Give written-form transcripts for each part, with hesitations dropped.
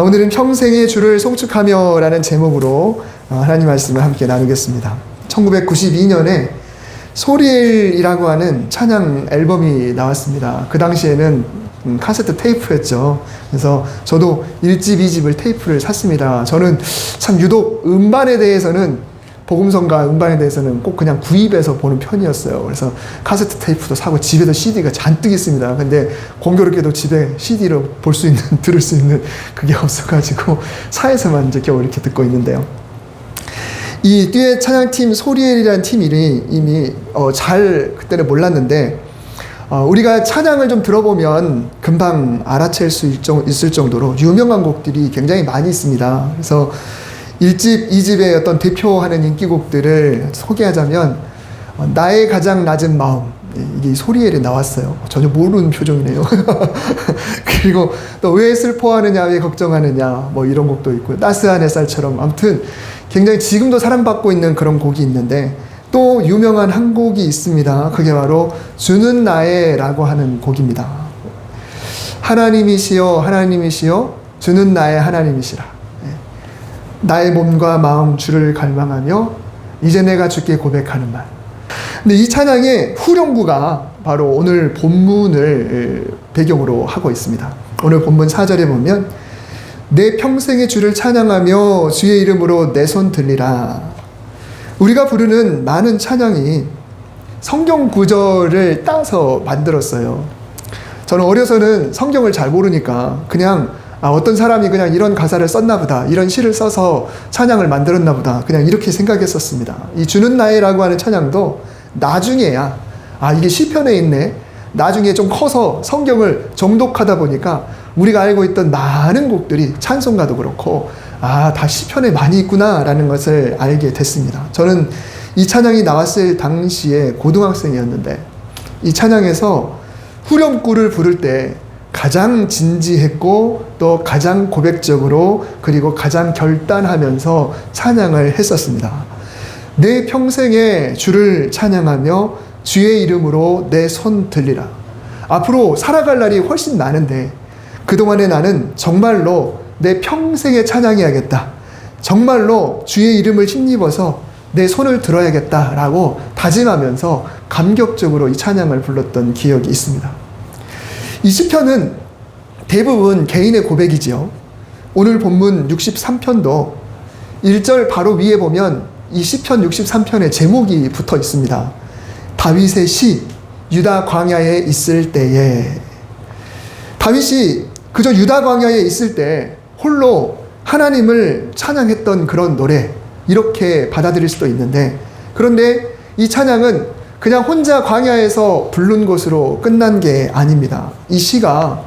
오늘은 평생의 주를 송축하며 라는 제목으로 하나님 말씀을 함께 나누겠습니다. 1992년에 소리엘이라고 하는 찬양 앨범이 나왔습니다. 그 당시에는 카세트 테이프였죠. 그래서 저도 1집, 2집을 테이프를 샀습니다. 저는 참 유독 음반에 대해서는 복음성가 음반에 대해서는 꼭 그냥 구입해서 보는 편이었어요. 그래서 카세트 테이프도 사고 집에도 CD가 잔뜩 있습니다. 근데 공교롭게도 집에 CD로 볼 수 있는, 들을 수 있는 그게 없어가지고 차에서만 이제 겨우 이렇게 듣고 있는데요. 이 듀엣 찬양팀 소리엘이라는 팀 이름이 잘 그때는 몰랐는데 우리가 찬양을 좀 들어보면 금방 알아챌 수 있을 정도로 유명한 곡들이 굉장히 많이 있습니다. 그래서 1집, 2집의 어떤 대표하는 인기곡들을 소개하자면 나의 가장 낮은 마음, 이게 소리엘에 나왔어요. 전혀 모르는 표정이네요. 그리고 또 왜 슬퍼하느냐, 왜 걱정하느냐, 뭐 이런 곡도 있고 따스한 햇살처럼, 아무튼 굉장히 지금도 사랑받고 있는 그런 곡이 있는데 또 유명한 한 곡이 있습니다. 그게 바로 주는 나의 라고 하는 곡입니다. 하나님이시여 하나님이시여 주는 나의 하나님이시라. 나의 몸과 마음 주를 갈망하며 이제 내가 주께 고백하는 말. 근데 이 찬양의 후렴구가 바로 오늘 본문을 배경으로 하고 있습니다. 오늘 본문 4절에 보면 내 평생의 주를 찬양하며 주의 이름으로 내 손 들리라. 우리가 부르는 많은 찬양이 성경 구절을 따서 만들었어요. 저는 어려서는 성경을 잘 모르니까 그냥 어떤 사람이 그냥 이런 가사를 썼나 보다, 이런 시를 써서 찬양을 만들었나 보다, 그냥 이렇게 생각했었습니다. 이 주는 나의라고 하는 찬양도 나중에야 이게 시편에 있네, 나중에 좀 커서 성경을 정독하다 보니까 우리가 알고 있던 많은 곡들이 찬송가도 그렇고 다 시편에 많이 있구나 라는 것을 알게 됐습니다. 저는 이 찬양이 나왔을 당시에 고등학생이었는데 이 찬양에서 후렴구를 부를 때 가장 진지했고 또 가장 고백적으로 그리고 가장 결단하면서 찬양을 했었습니다. 내 평생에 주를 찬양하며 주의 이름으로 내 손 들리라. 앞으로 살아갈 날이 훨씬 많은데 그동안에 나는 정말로 내 평생에 찬양해야겠다. 정말로 주의 이름을 힘입어서 내 손을 들어야겠다라고 다짐하면서 감격적으로 이 찬양을 불렀던 기억이 있습니다. 이 시편은 대부분 개인의 고백이지요. 오늘 본문 63편도 1절 바로 위에 보면 이 시편 63편의 제목이 붙어 있습니다. 다윗의 시, 유다 광야에 있을 때에. 다윗이 그저 유다 광야에 있을 때 홀로 하나님을 찬양했던 그런 노래, 이렇게 받아들일 수도 있는데, 그런데 이 찬양은 그냥 혼자 광야에서 부른 것으로 끝난 게 아닙니다. 이 시가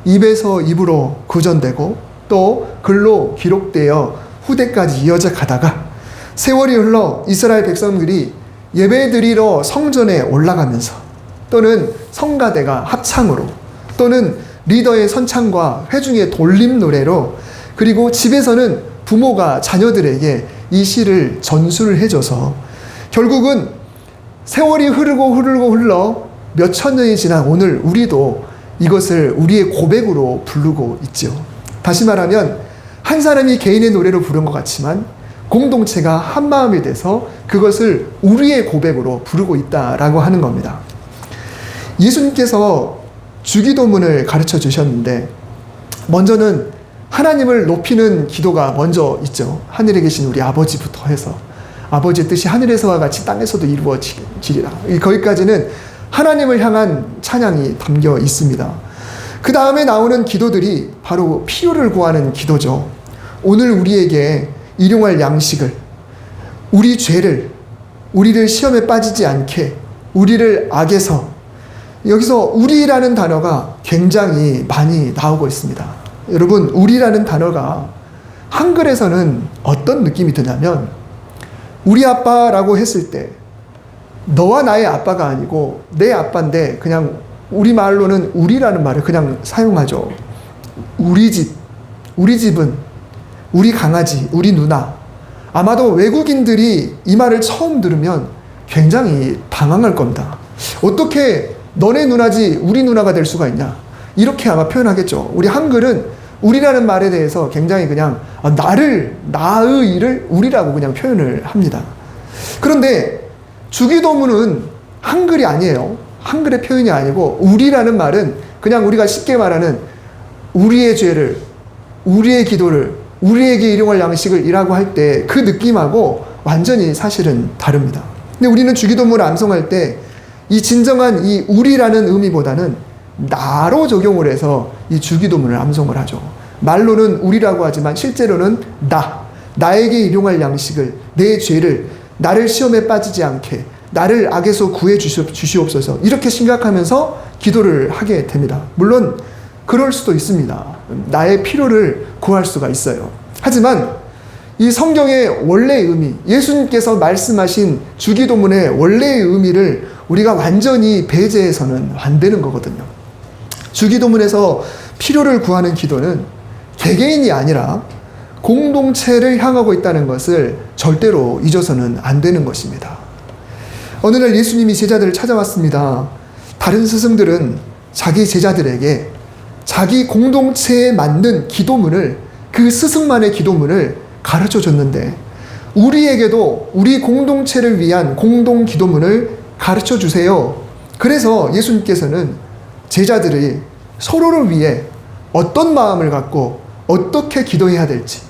입에서 입으로 구전되고 또 글로 기록되어 후대까지 이어져 가다가 세월이 흘러 이스라엘 백성들이 예배드리러 성전에 올라가면서 또는 성가대가 합창으로 또는 리더의 선창과 회중의 돌림 노래로 그리고 집에서는 부모가 자녀들에게 이 시를 전수를 해줘서 결국은 세월이 흘러 몇 천 년이 지난 오늘 우리도 이것을 우리의 고백으로 부르고 있죠. 다시 말하면 한 사람이 개인의 노래로 부른 것 같지만 공동체가 한 마음이 돼서 그것을 우리의 고백으로 부르고 있다라고 하는 겁니다. 예수님께서 주기도문을 가르쳐 주셨는데 먼저는 하나님을 높이는 기도가 먼저 있죠. 하늘에 계신 우리 아버지부터 해서 아버지의 뜻이 하늘에서와 같이 땅에서도 이루어지리라. 거기까지는 하나님을 향한 찬양이 담겨 있습니다. 그 다음에 나오는 기도들이 바로 필요를 구하는 기도죠. 오늘 우리에게 일용할 양식을, 우리 죄를, 우리를 시험에 빠지지 않게, 우리를 악에서, 여기서 우리라는 단어가 굉장히 많이 나오고 있습니다. 여러분, 우리라는 단어가 한글에서는 어떤 느낌이 드냐면 우리 아빠라고 했을 때 너와 나의 아빠가 아니고 내 아빠인데 그냥 우리말로는 우리라는 말을 그냥 사용하죠. 우리 집, 우리 집은, 우리 강아지, 우리 누나. 아마도 외국인들이 이 말을 처음 들으면 굉장히 당황할 겁니다. 어떻게 너네 누나지 우리 누나가 될 수가 있냐? 이렇게 아마 표현하겠죠. 우리 한글은 우리라는 말에 대해서 굉장히 그냥 나의 일을 우리라고 그냥 표현을 합니다. 그런데 주기도문은 한글이 아니에요. 한글의 표현이 아니고 우리라는 말은 그냥 우리가 쉽게 말하는 우리의 죄를, 우리의 기도를, 우리에게 일용할 양식을 이라고 할 때 그 느낌하고 완전히 사실은 다릅니다. 근데 우리는 주기도문을 암송할 때 이 진정한 이 우리라는 의미보다는 나로 적용을 해서 이 주기도문을 암송을 하죠. 말로는 우리라고 하지만 실제로는 나에게 일용할 양식을, 내 죄를, 나를 시험에 빠지지 않게, 나를 악에서 구해 주시옵소서, 이렇게 생각하면서 기도를 하게 됩니다. 물론 그럴 수도 있습니다. 나의 필요를 구할 수가 있어요. 하지만 이 성경의 원래의 의미, 예수님께서 말씀하신 주기도문의 원래의 의미를 우리가 완전히 배제해서는 안 되는 거거든요. 주기도문에서 필요를 구하는 기도는 개개인이 아니라 공동체를 향하고 있다는 것을 절대로 잊어서는 안 되는 것입니다. 어느 날 예수님이 제자들을 찾아왔습니다. 다른 스승들은 자기 제자들에게 자기 공동체에 맞는 기도문을, 그 스승만의 기도문을 가르쳐 줬는데 우리에게도 우리 공동체를 위한 공동 기도문을 가르쳐 주세요. 그래서 예수님께서는 제자들이 서로를 위해 어떤 마음을 갖고 어떻게 기도해야 될지,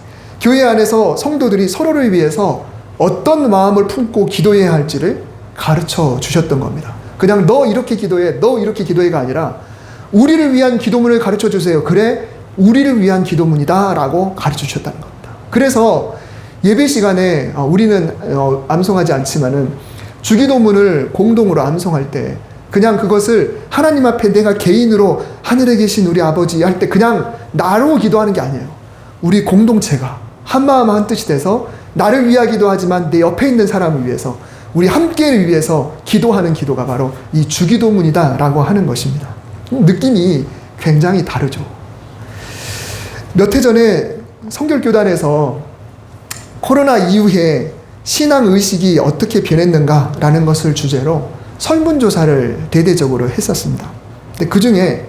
교회 안에서 성도들이 서로를 위해서 어떤 마음을 품고 기도해야 할지를 가르쳐 주셨던 겁니다. 그냥 너 이렇게 기도해, 너 이렇게 기도해가 아니라 우리를 위한 기도문을 가르쳐 주세요. 그래, 우리를 위한 기도문이다 라고 가르쳐 주셨다는 겁니다. 그래서 예배 시간에 우리는 암송하지 않지만은 주기도문을 공동으로 암송할 때 그냥 그것을 하나님 앞에 내가 개인으로 하늘에 계신 우리 아버지 할 때 그냥 나로 기도하는 게 아니에요. 우리 공동체가 한마음 한뜻이 돼서 나를 위하기도 하지만 내 옆에 있는 사람을 위해서, 우리 함께를 위해서 기도하는 기도가 바로 이 주기도문이다 라고 하는 것입니다. 느낌이 굉장히 다르죠. 몇 해 전에 성결교단에서 코로나 이후에 신앙의식이 어떻게 변했는가라는 것을 주제로 설문조사를 대대적으로 했었습니다. 근데 그 중에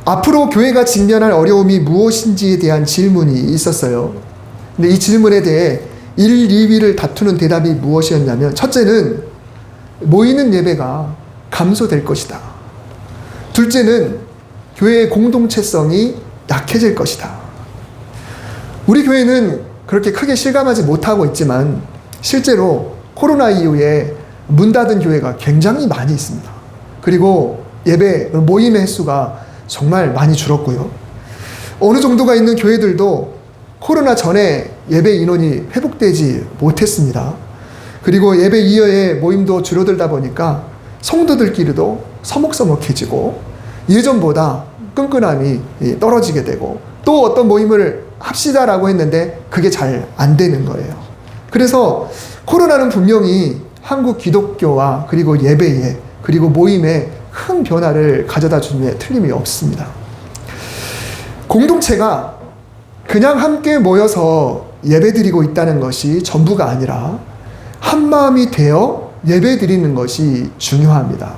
앞으로 교회가 직면할 어려움이 무엇인지에 대한 질문이 있었어요. 근데 이 질문에 대해 1, 2위를 다투는 대답이 무엇이었냐면, 첫째는 모이는 예배가 감소될 것이다. 둘째는 교회의 공동체성이 약해질 것이다. 우리 교회는 그렇게 크게 실감하지 못하고 있지만 실제로 코로나 이후에 문 닫은 교회가 굉장히 많이 있습니다. 그리고 예배 모임의 횟수가 정말 많이 줄었고요. 어느 정도가 있는 교회들도 코로나 전에 예배 인원이 회복되지 못했습니다. 그리고 예배 이후에 모임도 줄어들다 보니까 성도들끼리도 서먹서먹해지고 예전보다 끈끈함이 떨어지게 되고, 또 어떤 모임을 합시다라고 했는데 그게 잘 안 되는 거예요. 그래서 코로나는 분명히 한국 기독교와 그리고 예배에 그리고 모임에 큰 변화를 가져다 주는 데 틀림이 없습니다. 공동체가 그냥 함께 모여서 예배드리고 있다는 것이 전부가 아니라 한마음이 되어 예배드리는 것이 중요합니다.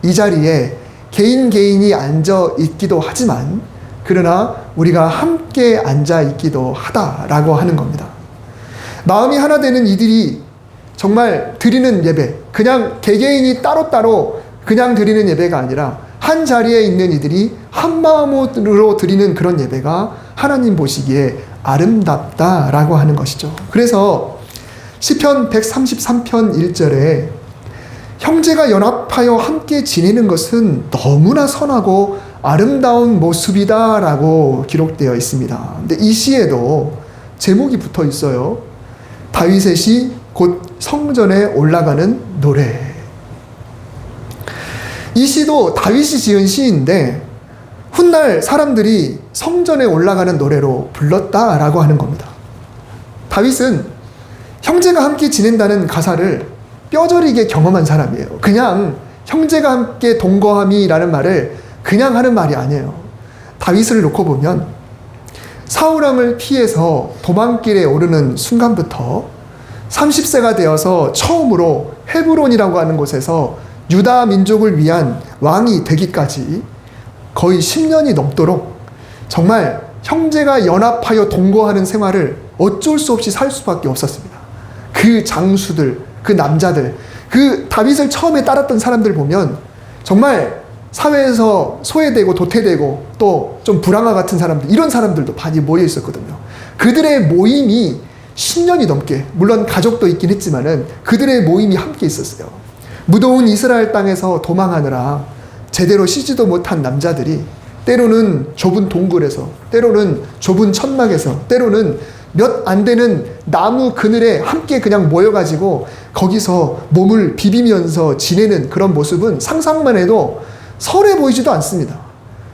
이 자리에 개인이 앉아 있기도 하지만 그러나 우리가 함께 앉아 있기도 하다라고 하는 겁니다. 마음이 하나 되는 이들이 정말 드리는 예배, 그냥 개개인이 따로따로 그냥 드리는 예배가 아니라 한 자리에 있는 이들이 한 마음으로 드리는 그런 예배가 하나님 보시기에 아름답다라고 하는 것이죠. 그래서 시편 133편 1절에 형제가 연합하여 함께 지내는 것은 너무나 선하고 아름다운 모습이다라고 기록되어 있습니다. 근데 이 시에도 제목이 붙어 있어요. 다윗의 시 곧 성전에 올라가는 노래. 이 시도 다윗이 지은 시인데 훗날 사람들이 성전에 올라가는 노래로 불렀다라고 하는 겁니다. 다윗은 형제가 함께 지낸다는 가사를 뼈저리게 경험한 사람이에요. 그냥 형제가 함께 동거함이라는 말을 그냥 하는 말이 아니에요. 다윗을 놓고 보면 사울왕을 피해서 도망길에 오르는 순간부터 30세가 되어서 처음으로 헤브론이라고 하는 곳에서 유다 민족을 위한 왕이 되기까지 거의 10년이 넘도록 정말 형제가 연합하여 동거하는 생활을 어쩔 수 없이 살 수밖에 없었습니다. 그 장수들, 그 남자들, 그 다윗을 처음에 따랐던 사람들 보면 정말 사회에서 소외되고 도태되고 또 좀 불황아 같은 사람들, 이런 사람들도 많이 모여 있었거든요. 그들의 모임이 10년이 넘게, 물론 가족도 있긴 했지만은 그들의 모임이 함께 있었어요. 무더운 이스라엘 땅에서 도망하느라 제대로 쉬지도 못한 남자들이 때로는 좁은 동굴에서, 때로는 좁은 천막에서, 때로는 몇 안 되는 나무 그늘에 함께 그냥 모여가지고 거기서 몸을 비비면서 지내는 그런 모습은 상상만 해도 설레 보이지도 않습니다.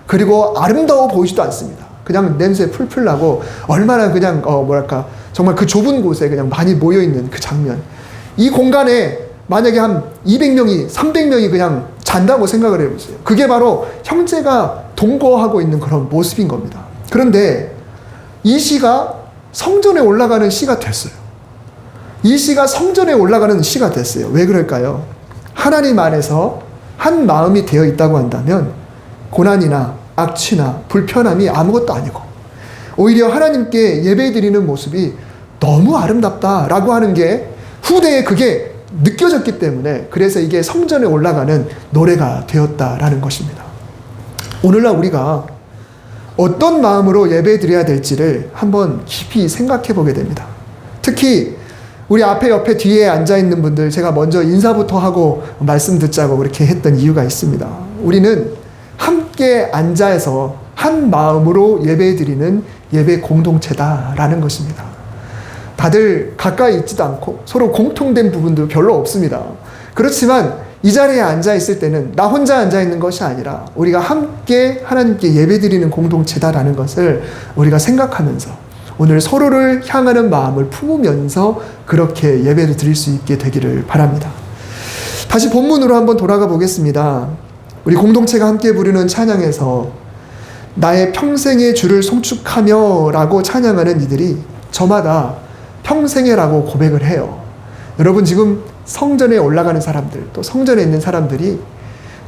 그리고 아름다워 보이지도 않습니다. 그냥 냄새 풀풀 나고 얼마나 그냥 정말 그 좁은 곳에 그냥 많이 모여있는 그 장면. 이 공간에 만약에 한 200명이 300명이 그냥 잔다고 생각을 해보세요. 그게 바로 형제가 동거하고 있는 그런 모습인 겁니다. 그런데 이 시가 성전에 올라가는 시가 됐어요. 이 시가 성전에 올라가는 시가 됐어요. 왜 그럴까요? 하나님 안에서 한 마음이 되어 있다고 한다면 고난이나 악취나 불편함이 아무것도 아니고 오히려 하나님께 예배드리는 모습이 너무 아름답다라고 하는 게 후대에 그게 느껴졌기 때문에, 그래서 이게 성전에 올라가는 노래가 되었다라는 것입니다. 오늘날 우리가 어떤 마음으로 예배드려야 될지를 한번 깊이 생각해 보게 됩니다. 특히 우리 앞에 옆에 뒤에 앉아있는 분들, 제가 먼저 인사부터 하고 말씀 듣자고 그렇게 했던 이유가 있습니다. 우리는 함께 앉아서 한 마음으로 예배드리는 예배 공동체다라는 것입니다. 다들 가까이 있지도 않고 서로 공통된 부분도 별로 없습니다. 그렇지만 이 자리에 앉아있을 때는 나 혼자 앉아있는 것이 아니라 우리가 함께 하나님께 예배드리는 공동체다라는 것을 우리가 생각하면서 오늘 서로를 향하는 마음을 품으면서 그렇게 예배를 드릴 수 있게 되기를 바랍니다. 다시 본문으로 한번 돌아가 보겠습니다. 우리 공동체가 함께 부르는 찬양에서 나의 평생의 주를 송축하며 라고 찬양하는 이들이 저마다 평생애라고 고백을 해요. 여러분, 지금 성전에 올라가는 사람들, 또 성전에 있는 사람들이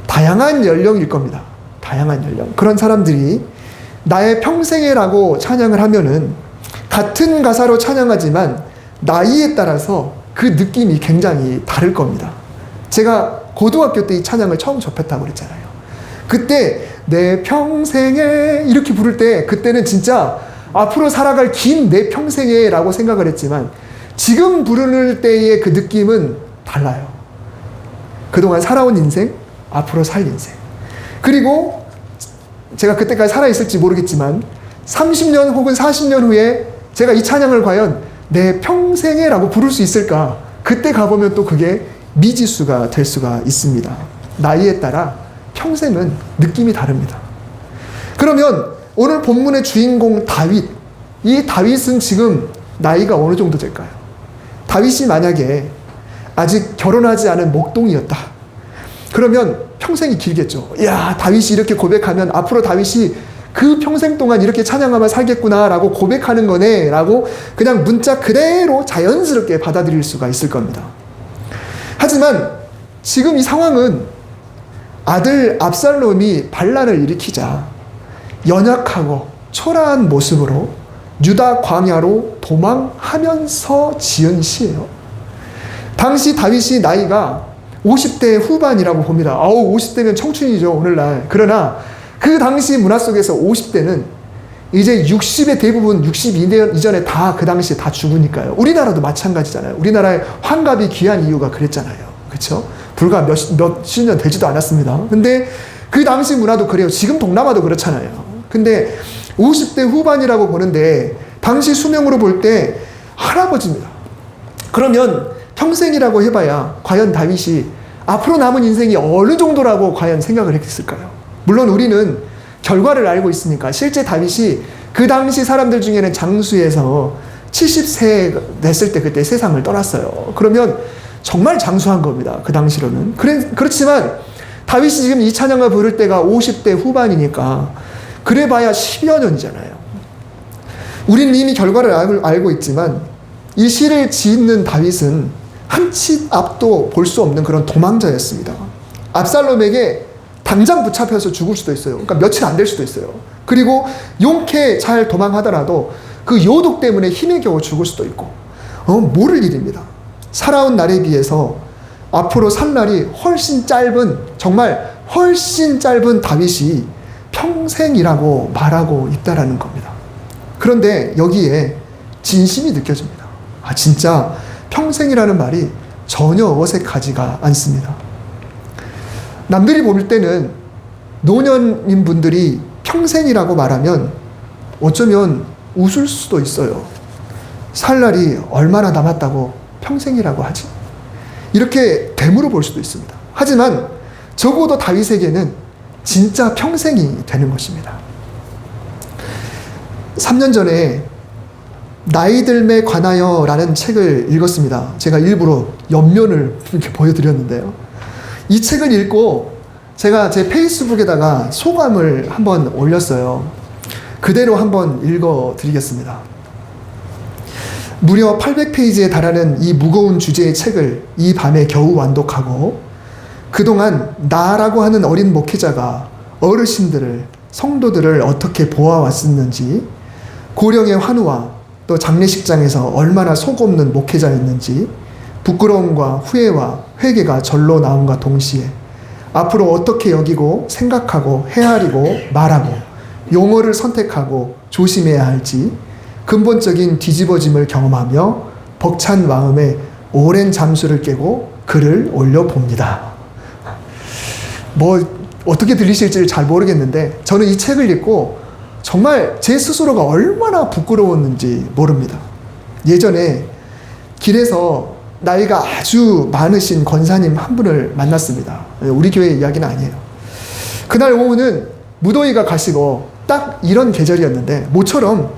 다양한 연령일 겁니다. 다양한 연령. 그런 사람들이 나의 평생애라고 찬양을 하면은 같은 가사로 찬양하지만 나이에 따라서 그 느낌이 굉장히 다를 겁니다. 제가 고등학교 때 이 찬양을 처음 접했다고 그랬잖아요. 그때 내 평생에 이렇게 부를 때 그때는 진짜 앞으로 살아갈 긴 내 평생에 라고 생각을 했지만 지금 부르는 때의 그 느낌은 달라요. 그동안 살아온 인생, 앞으로 살 인생. 그리고 제가 그때까지 살아있을지 모르겠지만 30년 혹은 40년 후에 제가 이 찬양을 과연 내 평생에 라고 부를 수 있을까? 그때 가보면 또 그게 미지수가 될 수가 있습니다. 나이에 따라 평생은 느낌이 다릅니다. 그러면 오늘 본문의 주인공 다윗, 이 다윗은 지금 나이가 어느 정도 될까요? 다윗이 만약에 아직 결혼하지 않은 목동이었다. 그러면 평생이 길겠죠. 이야, 다윗이 이렇게 고백하면 앞으로 다윗이 그 평생 동안 이렇게 찬양하며 살겠구나 라고 고백하는 거네 라고 그냥 문자 그대로 자연스럽게 받아들일 수가 있을 겁니다. 하지만 지금 이 상황은 아들 압살롬이 반란을 일으키자 연약하고 초라한 모습으로 유다 광야로 도망하면서 지은 시예요. 당시 다윗이 나이가 50대 후반이라고 봅니다. 50대면 청춘이죠, 오늘날. 그러나 그 당시 문화 속에서 50대는 이제 60의 대부분 62년 이전에 다 그 당시에 다 죽으니까요. 우리나라도 마찬가지잖아요. 우리나라의 환갑이 귀한 이유가 그랬잖아요. 그렇죠? 불과 몇십 년 되지도 않았습니다. 근데 그 당시 문화도 그래요. 지금 동남아도 그렇잖아요. 근데 50대 후반이라고 보는데 당시 수명으로 볼 때 할아버지입니다. 그러면 평생이라고 해봐야 과연 다윗이 앞으로 남은 인생이 어느 정도라고 과연 생각을 했을까요? 물론 우리는 결과를 알고 있으니까 실제 다윗이 그 당시 사람들 중에는 장수에서 70세 됐을 때 그때 세상을 떠났어요. 그러면 정말 장수한 겁니다. 그 당시로는. 그렇지만 다윗이 지금 이 찬양을 부를 때가 50대 후반이니까 그래봐야 10여 년이잖아요. 우리는 이미 결과를 알고 있지만 이 시를 짓는 다윗은 한치 앞도 볼 수 없는 그런 도망자였습니다. 압살롬에게 당장 붙잡혀서 죽을 수도 있어요. 그러니까 며칠 안 될 수도 있어요. 그리고 용케 잘 도망하더라도 그 요독 때문에 힘에 겨워 죽을 수도 있고 모를 일입니다. 살아온 날에 비해서 앞으로 살 날이 훨씬 짧은, 정말 훨씬 짧은 다윗이 평생이라고 말하고 있다라는 겁니다. 그런데 여기에 진심이 느껴집니다. 진짜 평생이라는 말이 전혀 어색하지가 않습니다. 남들이 볼 때는 노년인 분들이 평생이라고 말하면 어쩌면 웃을 수도 있어요. 살 날이 얼마나 남았다고 평생이라고 하지? 이렇게 되물어 볼 수도 있습니다. 하지만 적어도 다윗에게는 진짜 평생이 되는 것입니다. 3년 전에 나이 듦에 관하여 라는 책을 읽었습니다. 제가 일부러 옆면을 이렇게 보여드렸는데요. 이 책을 읽고 제가 제 페이스북에다가 소감을 한번 올렸어요. 그대로 한번 읽어드리겠습니다. 무려 800페이지에 달하는 이 무거운 주제의 책을 이 밤에 겨우 완독하고 그동안 나라고 하는 어린 목회자가 어르신들을, 성도들을 어떻게 보아왔었는지, 고령의 환우와 또 장례식장에서 얼마나 속없는 목회자였는지, 부끄러움과 후회와 회개가 절로 나옴과 동시에 앞으로 어떻게 여기고 생각하고 헤아리고 말하고 용어를 선택하고 조심해야 할지 근본적인 뒤집어짐을 경험하며 벅찬 마음에 오랜 잠수를 깨고 글을 올려봅니다. 어떻게 들리실지 잘 모르겠는데 저는 이 책을 읽고 정말 제 스스로가 얼마나 부끄러웠는지 모릅니다. 예전에 길에서 나이가 아주 많으신 권사님 한 분을 만났습니다. 우리 교회 이야기는 아니에요. 그날 오후는 무더위가 가시고 딱 이런 계절이었는데 모처럼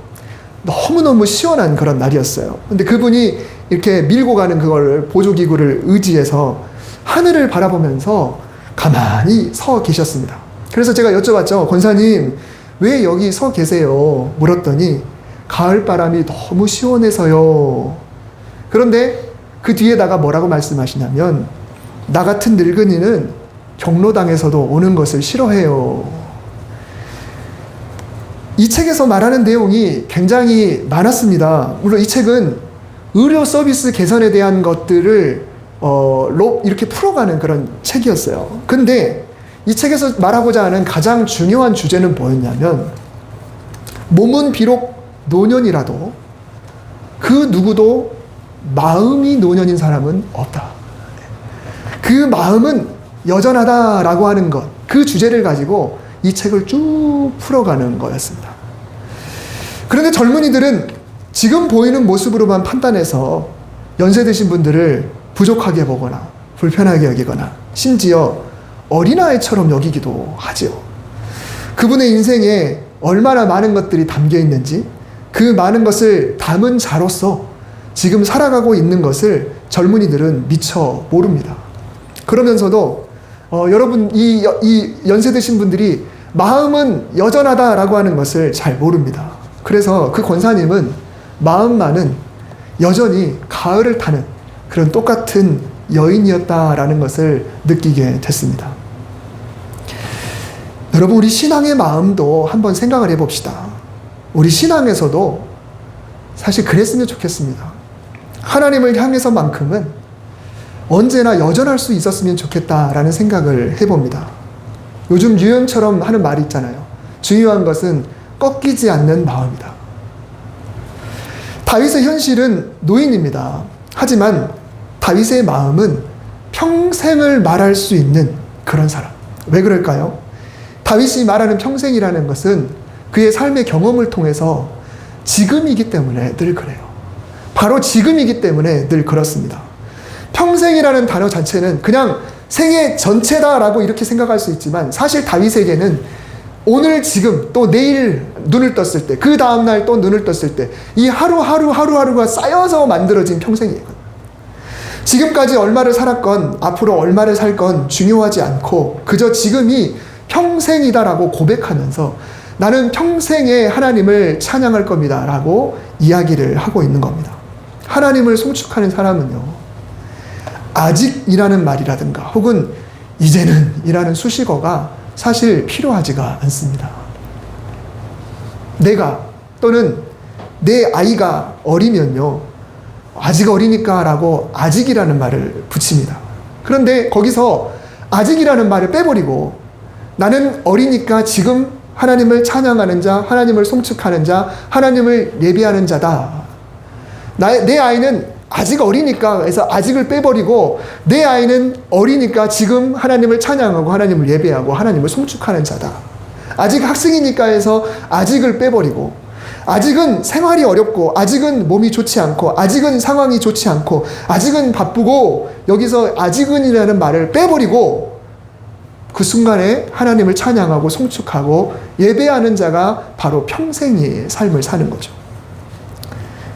너무너무 시원한 그런 날이었어요. 근데 그분이 이렇게 밀고 가는 그걸 보조기구를 의지해서 하늘을 바라보면서 가만히 서 계셨습니다. 그래서 제가 여쭤봤죠. 권사님, 왜 여기 서 계세요? 물었더니 가을바람이 너무 시원해서요. 그런데 그 뒤에다가 뭐라고 말씀하시냐면 나 같은 늙은이는 경로당에서도 오는 것을 싫어해요. 이 책에서 말하는 내용이 굉장히 많았습니다. 물론 이 책은 의료 서비스 개선에 대한 것들을 이렇게 풀어가는 그런 책이었어요. 근데 이 책에서 말하고자 하는 가장 중요한 주제는 뭐였냐면 몸은 비록 노년이라도 그 누구도 마음이 노년인 사람은 없다. 그 마음은 여전하다라고 하는 것, 그 주제를 가지고 이 책을 쭉 풀어가는 거였습니다. 그런데 젊은이들은 지금 보이는 모습으로만 판단해서 연세 드신 분들을 부족하게 보거나 불편하게 여기거나 심지어 어린아이처럼 여기기도 하죠. 그분의 인생에 얼마나 많은 것들이 담겨 있는지 그 많은 것을 담은 자로서 지금 살아가고 있는 것을 젊은이들은 미처 모릅니다. 그러면서도 여러분 이 연세 드신 분들이 마음은 여전하다라고 하는 것을 잘 모릅니다. 그래서 그 권사님은 마음만은 여전히 가을을 타는 그런 똑같은 여인이었다라는 것을 느끼게 됐습니다. 여러분, 우리 신앙의 마음도 한번 생각을 해봅시다. 우리 신앙에서도 사실 그랬으면 좋겠습니다. 하나님을 향해서만큼은 언제나 여전할 수 있었으면 좋겠다라는 생각을 해봅니다. 요즘 유행처럼 하는 말이 있잖아요. 중요한 것은 꺾이지 않는 마음이다. 다윗의 현실은 노인입니다. 하지만 다윗의 마음은 평생을 말할 수 있는 그런 사람. 왜 그럴까요? 다윗이 말하는 평생이라는 것은 그의 삶의 경험을 통해서 지금이기 때문에 늘 그래요. 바로 지금이기 때문에 늘 그렇습니다. 평생이라는 단어 자체는 그냥 생애 전체다라고 이렇게 생각할 수 있지만 사실 다윗에게는 오늘 지금 또 내일 눈을 떴을 때 그 다음날 또 눈을 떴을 때 이 하루하루가 쌓여서 만들어진 평생이거든요. 지금까지 얼마를 살았건 앞으로 얼마를 살 건 중요하지 않고 그저 지금이 평생이다라고 고백하면서 나는 평생에 하나님을 찬양할 겁니다 라고 이야기를 하고 있는 겁니다. 하나님을 송축하는 사람은요, 아직이라는 말이라든가 혹은 이제는 이라는 수식어가 사실 필요하지가 않습니다. 내가 또는 내 아이가 어리면요, 아직 어리니까 라고 아직이라는 말을 붙입니다. 그런데 거기서 아직이라는 말을 빼버리고 나는 어리니까 지금 하나님을 찬양하는 자, 하나님을 송축하는 자, 하나님을 예배하는 자다. 내 아이는 아직 어리니까 해서 아직을 빼버리고 내 아이는 어리니까 지금 하나님을 찬양하고 하나님을 예배하고 하나님을 송축하는 자다. 아직 학생이니까 해서 아직을 빼버리고 아직은 생활이 어렵고 아직은 몸이 좋지 않고 아직은 상황이 좋지 않고 아직은 바쁘고 여기서 아직은이라는 말을 빼버리고 그 순간에 하나님을 찬양하고 송축하고 예배하는 자가 바로 평생의 삶을 사는 거죠.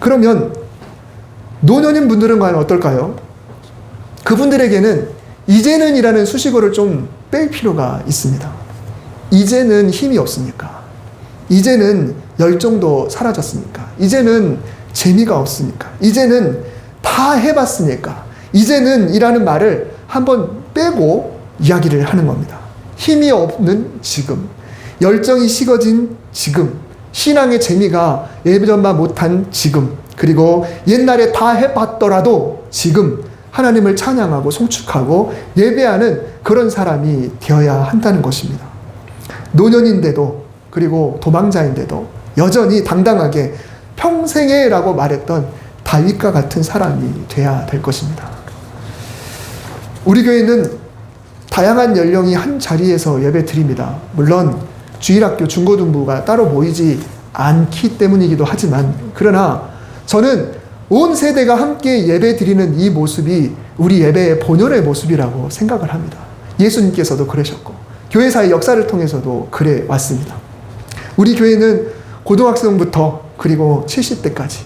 그러면 노년인 분들은 과연 어떨까요? 그분들에게는 이제는 이라는 수식어를 좀 뺄 필요가 있습니다. 이제는 힘이 없습니까? 이제는 열정도 사라졌습니까? 이제는 재미가 없습니까? 이제는 다 해봤으니까 이제는 이라는 말을 한번 빼고 이야기를 하는 겁니다. 힘이 없는 지금, 열정이 식어진 지금, 신앙의 재미가 예전만 못한 지금, 그리고 옛날에 다 해봤더라도 지금 하나님을 찬양하고 송축하고 예배하는 그런 사람이 되어야 한다는 것입니다. 노년인데도 그리고 도망자인데도 여전히 당당하게 평생에라고 말했던 다윗과 같은 사람이 되어야 될 것입니다. 우리 교회는 다양한 연령이 한 자리에서 예배 드립니다. 물론 주일학교 중고등부가 따로 모이지 않기 때문이기도 하지만 그러나 저는 온 세대가 함께 예배 드리는 이 모습이 우리 예배의 본연의 모습이라고 생각을 합니다. 예수님께서도 그러셨고 교회사의 역사를 통해서도 그래 왔습니다. 우리 교회는 고등학생부터 그리고 70대까지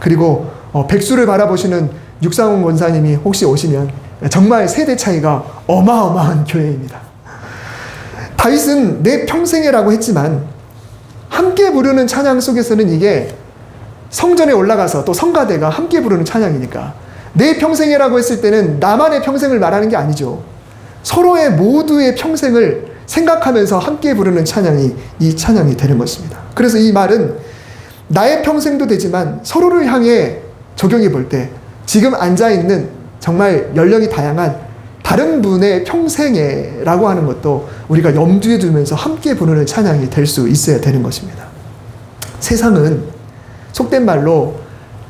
그리고 백수를 바라보시는 육상훈 권사님이 혹시 오시면 정말 세대 차이가 어마어마한 교회입니다. 다윗은 내 평생이라고 했지만 함께 부르는 찬양 속에서는 이게 성전에 올라가서 또 성가대가 함께 부르는 찬양이니까 내 평생이라고 했을 때는 나만의 평생을 말하는 게 아니죠. 서로의 모두의 평생을 생각하면서 함께 부르는 찬양이 이 찬양이 되는 것입니다. 그래서 이 말은 나의 평생도 되지만 서로를 향해 적용해 볼 때 지금 앉아있는 정말 연령이 다양한 다른 분의 평생에라고 하는 것도 우리가 염두에 두면서 함께 부르는 찬양이 될 수 있어야 되는 것입니다. 세상은 속된 말로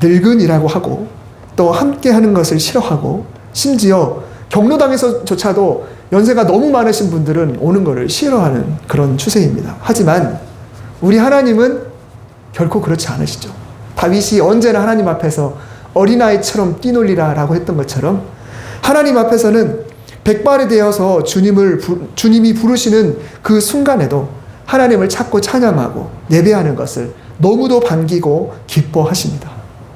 늙은이라고 하고 또 함께 하는 것을 싫어하고 심지어 경로당에서조차도 연세가 너무 많으신 분들은 오는 것을 싫어하는 그런 추세입니다. 하지만 우리 하나님은 결코 그렇지 않으시죠. 다윗이 언제나 하나님 앞에서 어린아이처럼 뛰놀리라 라고 했던 것처럼 하나님 앞에서는 백발이 되어서 주님이 부르시는 그 순간에도 하나님을 찾고 찬양하고 예배하는 것을 너무도 반기고 기뻐하십니다.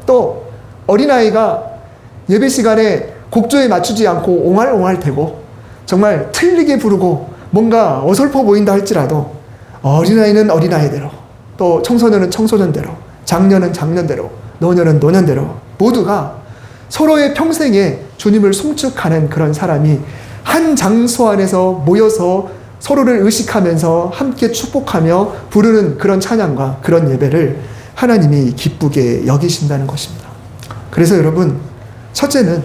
또 어린아이가 예배 시간에 곡조에 맞추지 않고 옹알옹알대고 정말 틀리게 부르고 뭔가 어설퍼 보인다 할지라도 어린아이는 어린아이대로 또 청소년은 청소년대로 장년은 장년대로 노년은 노년대로 모두가 서로의 평생에 주님을 송축하는 그런 사람이 한 장소 안에서 모여서 서로를 의식하면서 함께 축복하며 부르는 그런 찬양과 그런 예배를 하나님이 기쁘게 여기신다는 것입니다. 그래서 여러분, 첫째는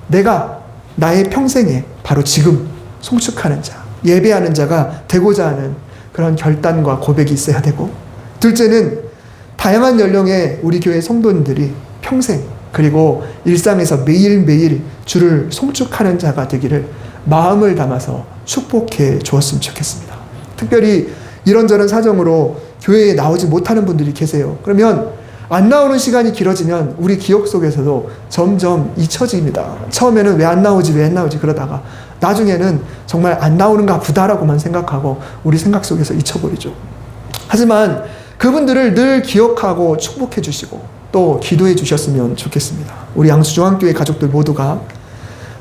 내가 나의 평생에 바로 지금 송축하는 자, 예배하는 자가 되고자 하는 그런 결단과 고백이 있어야 되고, 둘째는 다양한 연령의 우리 교회 성도님들이 평생 그리고 일상에서 매일매일 주를 송축하는 자가 되기를 마음을 담아서 축복해 주었으면 좋겠습니다. 특별히 이런저런 사정으로 교회에 나오지 못하는 분들이 계세요. 그러면 안 나오는 시간이 길어지면 우리 기억 속에서도 점점 잊혀집니다. 처음에는 왜 안 나오지 그러다가 나중에는 정말 안 나오는가 보다라고만 생각하고 우리 생각 속에서 잊혀버리죠. 하지만 그분들을 늘 기억하고 축복해 주시고 또 기도해 주셨으면 좋겠습니다. 우리 양수중앙교회 가족들 모두가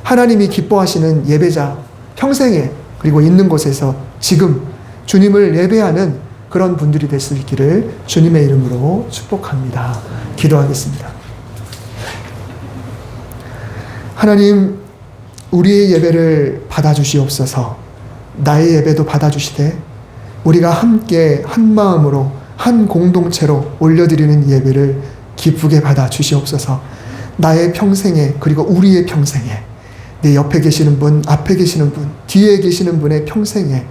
하나님이 기뻐하시는 예배자, 평생에 그리고 있는 곳에서 지금 주님을 예배하는 그런 분들이 될 수 있기를 주님의 이름으로 축복합니다. 기도하겠습니다. 하나님, 우리의 예배를 받아주시옵소서. 나의 예배도 받아주시되 우리가 함께 한 마음으로 한 공동체로 올려드리는 예배를 기쁘게 받아 주시옵소서. 나의 평생에, 그리고 우리의 평생에, 내 옆에 계시는 분, 앞에 계시는 분, 뒤에 계시는 분의 평생에,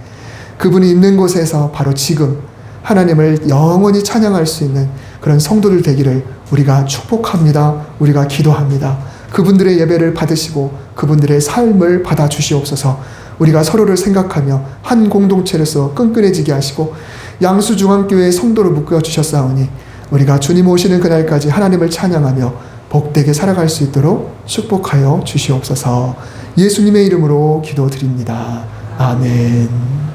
그분이 있는 곳에서 바로 지금 하나님을 영원히 찬양할 수 있는 그런 성도들 되기를 우리가 축복합니다. 우리가 기도합니다. 그분들의 예배를 받으시고 그분들의 삶을 받아 주시옵소서. 우리가 서로를 생각하며 한 공동체로서 끈끈해지게 하시고 양수중앙교회의 성도로 묶어 주셨사오니 우리가 주님 오시는 그날까지 하나님을 찬양하며 복되게 살아갈 수 있도록 축복하여 주시옵소서. 예수님의 이름으로 기도드립니다. 아멘.